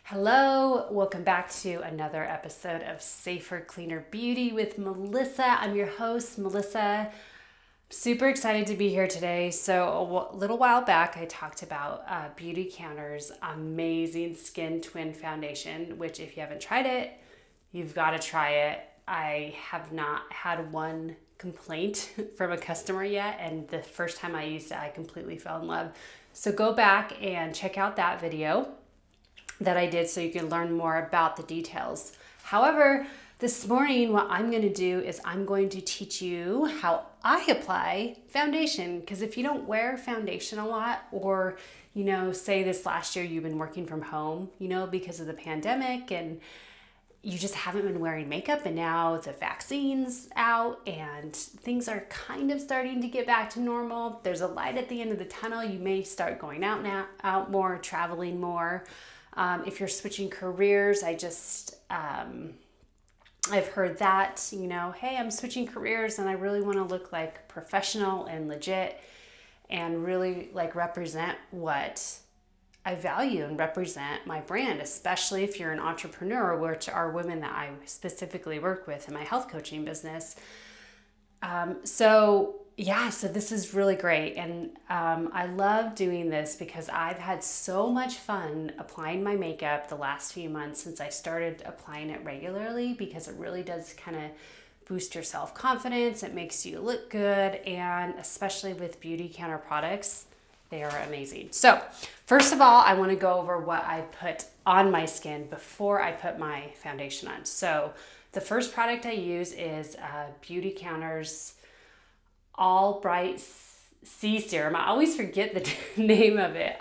Hello, welcome back to another episode of Safer, Cleaner Beauty with Melissa. I'm your host, Melissa. Super excited to be here today. So a little while back, I talked about Beautycounter's amazing Skin Twin Foundation, which if you haven't tried it, you've got to try it. I have not had one complaint from a customer yet, and the first time I used it, I completely fell in love. So go back and check out that video that I did so you can learn more about the details. However, this morning what I'm going to do is I'm going to teach you how I apply foundation, because if you don't wear foundation a lot, or say this last year you've been working from home, because of the pandemic, and you just haven't been wearing makeup, and now the vaccine's out and things are kind of starting to get back to normal. There's a light at the end of the tunnel. You may start going out more, traveling more. If you're switching careers, I've heard that, hey, I'm switching careers and I really want to look like professional and legit and really represent what I value and represent my brand, especially if you're an entrepreneur, which are women that I specifically work with in my health coaching business. So this is really great. And I love doing this because I've had so much fun applying my makeup the last few months since I started applying it regularly, because it really does kind of boost your self-confidence. It makes you look good. And especially with Beautycounter products, they are amazing. So first of all, I want to go over what I put on my skin before I put my foundation on. So the first product I use is Beautycounter's All Bright C Serum. I always forget the name of it,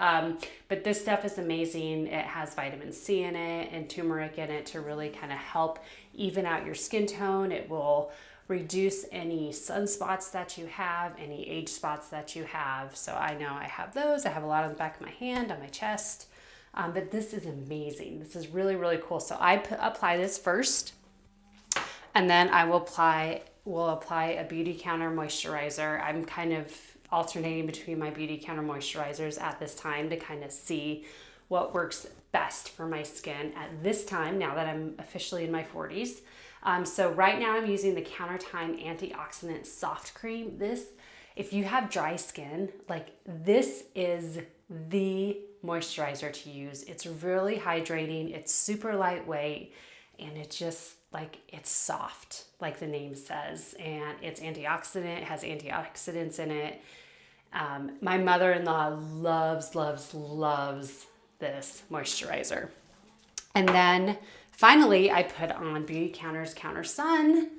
but this stuff is amazing. It has vitamin C in it and turmeric in it to really kind of help even out your skin tone. It will reduce any sunspots that you have, any age spots that you have. So I know I have those. I have a lot on the back of my hand, on my chest, but this is amazing. This is really, really cool. So I apply this first, and then I will apply a Beautycounter moisturizer. I'm kind of alternating between my Beautycounter moisturizers at this time to kind of see what works best for my skin at this time, now that I'm officially in my 40s. So right now I'm using the Countertime Antioxidant Soft Cream. If you have dry skin, this is the moisturizer to use. It's really hydrating, it's super lightweight, and it just it's soft, like the name says, and it's antioxidant. It has antioxidants in it. My mother-in-law loves this moisturizer. And then finally, I put on Beautycounter's Counter Sun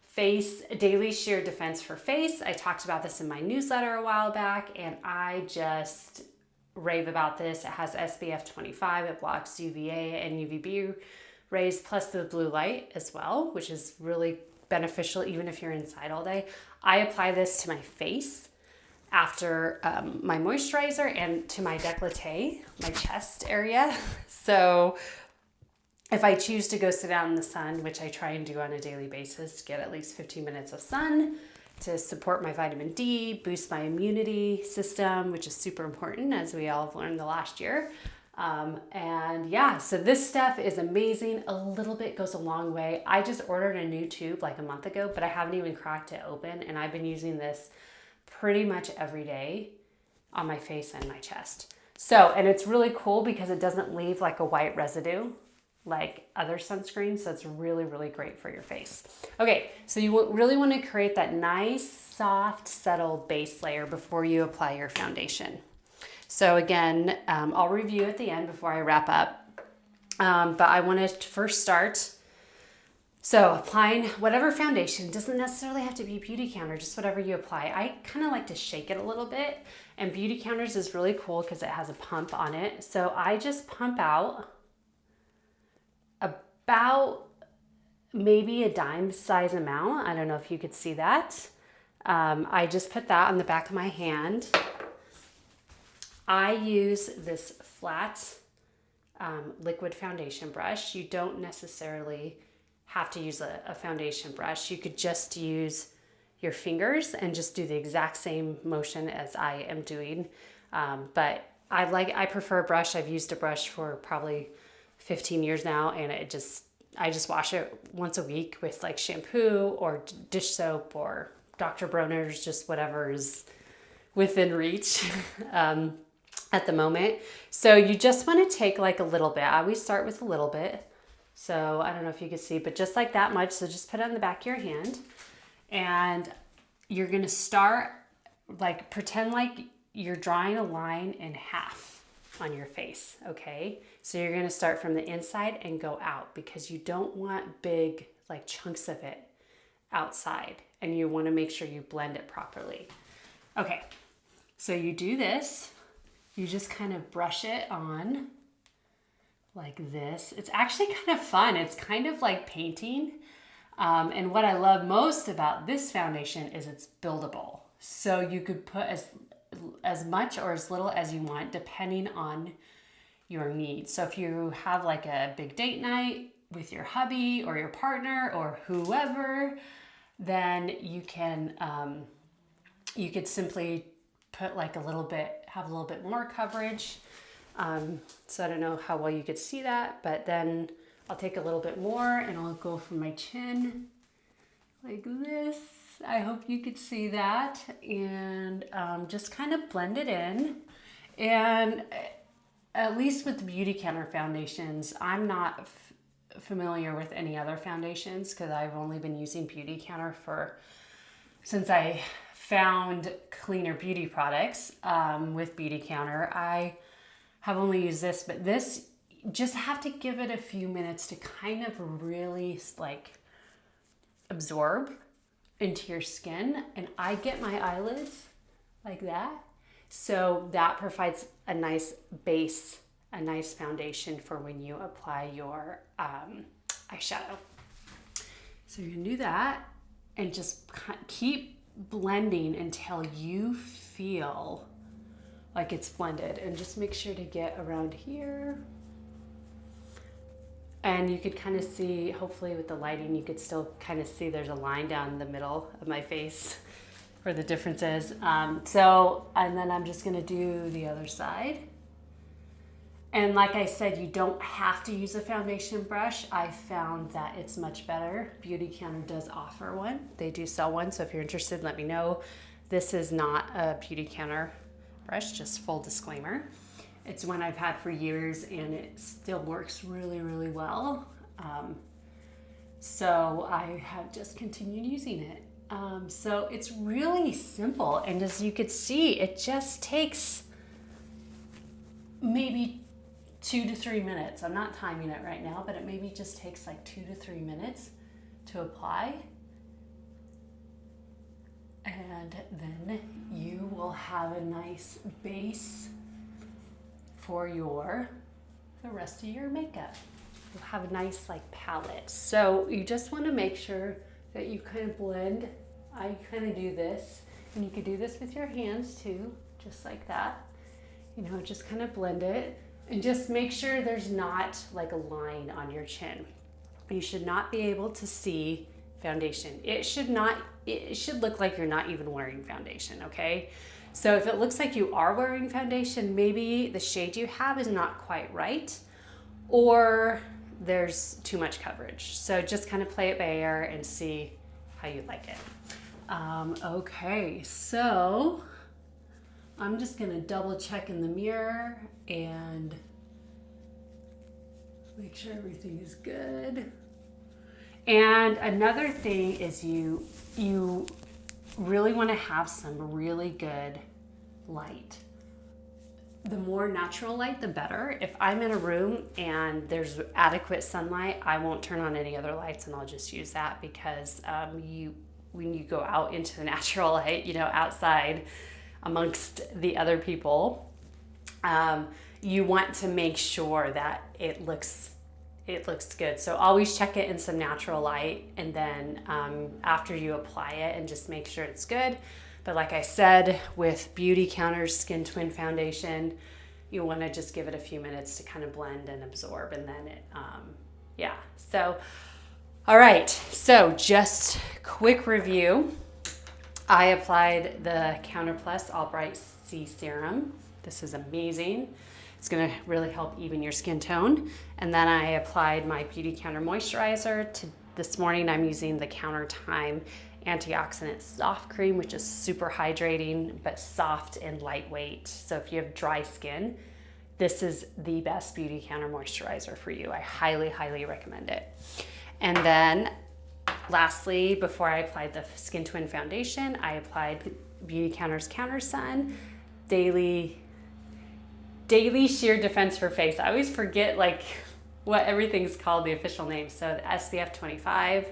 Face Daily Sheer Defense for Face. I talked about this in my newsletter a while back, and I just rave about this. It has SPF 25. It blocks UVA and UVB rays, plus the blue light as well, which is really beneficial even if you're inside all day. I apply this to my face after my moisturizer and to my décolleté, my chest area. So if I choose to go sit out in the sun, which I try and do on a daily basis, get at least 15 minutes of sun to support my vitamin D, boost my immunity system, which is super important, as we all have learned the last year. So this stuff is amazing. A little bit goes a long way. I just ordered a new tube like a month ago, but I haven't even cracked it open, and I've been using this pretty much every day on my face and my chest. And it's really cool because it doesn't leave a white residue like other sunscreens. So it's really, really great for your face. Okay, so you really want to create that nice, soft, subtle base layer before you apply your foundation. So again, I'll review at the end before I wrap up. But I want to first start. So applying whatever foundation, doesn't necessarily have to be Beautycounter, just whatever you apply. I kind of like to shake it a little bit, and Beautycounter's is really cool because it has a pump on it. So I just pump out about maybe a dime size amount. I don't know if you could see that. I just put that on the back of my hand. I use this flat liquid foundation brush. You don't necessarily have to use a foundation brush. You could just use your fingers and just do the exact same motion as I am doing. But I prefer a brush. I've used a brush for probably 15 years now, and I just wash it once a week with like shampoo or dish soap or Dr. Bronner's, just whatever is within reach at the moment. So you just want to take like a little bit. I always start with a little bit. So I don't know if you can see, but just like that much. So just put it on the back of your hand, and you're going to start like pretend like you're drawing a line in half on your face. Okay. So you're going to start from the inside and go out, because you don't want big like chunks of it outside, and you want to make sure you blend it properly. Okay. So you do this, you just kind of brush it on like this. It's actually kind of fun. It's kind of like painting. And what I love most about this foundation is it's buildable. So you could put as much or as little as you want, depending on your needs. So if you have like a big date night with your hubby or your partner or whoever, then you could simply put like have a little bit more coverage. So I don't know how well you could see that, but then I'll take a little bit more and I'll go from my chin like this. I hope you could see that, and just kind of blend it in. And at least with the Beautycounter foundations, I'm not familiar with any other foundations, because I've only been using Beautycounter since I found cleaner beauty products with Beautycounter. I have only used this, but this, just have to give it a few minutes to kind of really like absorb into your skin. And I get my eyelids like that. So that provides a nice base, a nice foundation for when you apply your eyeshadow. So you're gonna do that and just keep blending until you feel like it's blended, and just make sure to get around here. And you could kind of see, hopefully with the lighting, you could still kind of see there's a line down the middle of my face where the difference is. And then I'm just gonna do the other side. And like I said, you don't have to use a foundation brush. I found that it's much better. Beautycounter does offer one. They do sell one, so if you're interested, let me know. This is not a Beautycounter brush, just full disclaimer. It's one I've had for years and it still works really, really well. So I have just continued using it. So it's really simple, and as you could see, it just takes maybe 2 to 3 minutes. I'm not timing it right now, but it maybe just takes like 2 to 3 minutes to apply. And then you will have a nice base for the rest of your makeup. You'll have a nice like palette. So you just want to make sure that you kind of blend. I kind of do this, and you could do this with your hands too, just like that. You know, just kind of blend it, and just make sure there's not like a line on your chin. You should not be able to see foundation. It should look like you're not even wearing foundation, okay? So if it looks like you are wearing foundation, maybe the shade you have is not quite right, or there's too much coverage. So just kind of play it by ear and see how you like it. Okay, so I'm just gonna double check in the mirror and make sure everything is good. And another thing is you really want to have some really good light. The more natural light, the better. If I'm in a room and there's adequate sunlight, I won't turn on any other lights, and I'll just use that, because when you go out into the natural light, you know, outside amongst the other people, you want to make sure that it looks good. So always check it in some natural light, and then after you apply it, and just make sure it's good. But like I said, with Beautycounter's Skin Twin Foundation, you want to just give it a few minutes to kind of blend and absorb, and then it, yeah. So, all right. So just quick review. I applied the Counter Plus All Bright C Serum. This is amazing. It's gonna really help even your skin tone. And then I applied my Beautycounter moisturizer. This morning I'm using the Counter Time antioxidant soft cream, which is super hydrating but soft and lightweight. So if you have dry skin, this is the best Beautycounter moisturizer for you. I highly, highly recommend it. And then lastly, before I applied the Skin Twin foundation, I applied Beautycounter's Counter Sun Daily Sheer Defense for Face. I always forget like what everything's called, the official name. So the SPF 25.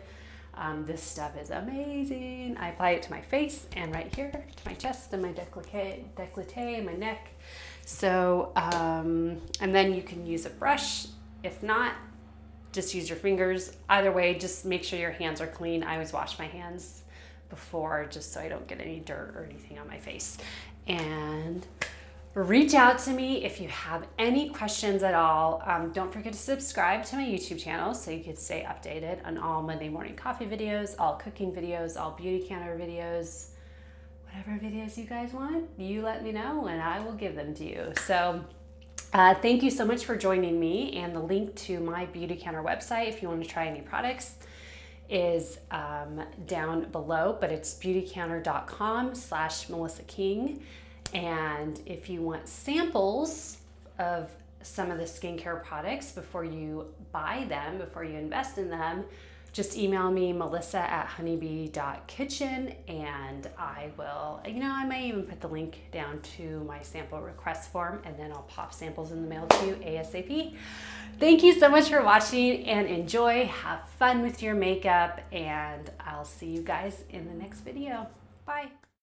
This stuff is amazing. I apply it to my face and right here to my chest and my décolleté and my neck. So, and then you can use a brush. If not, just use your fingers. Either way, just make sure your hands are clean. I always wash my hands before just so I don't get any dirt or anything on my face. And reach out to me if you have any questions at all. Don't forget to subscribe to my YouTube channel so you can stay updated on all Monday morning coffee videos, all cooking videos, all Beautycounter videos, whatever videos you guys want, you let me know and I will give them to you. So thank you so much for joining me, and the link to my Beautycounter website if you want to try any products is down below, but it's beautycounter.com/Melissa King. And if you want samples of some of the skincare products before you buy them, before you invest in them, just email me, melissa@honeybee.kitchen, and I will, I might even put the link down to my sample request form, and then I'll pop samples in the mail to you ASAP. Thank you so much for watching, and enjoy, have fun with your makeup, and I'll see you guys in the next video. Bye.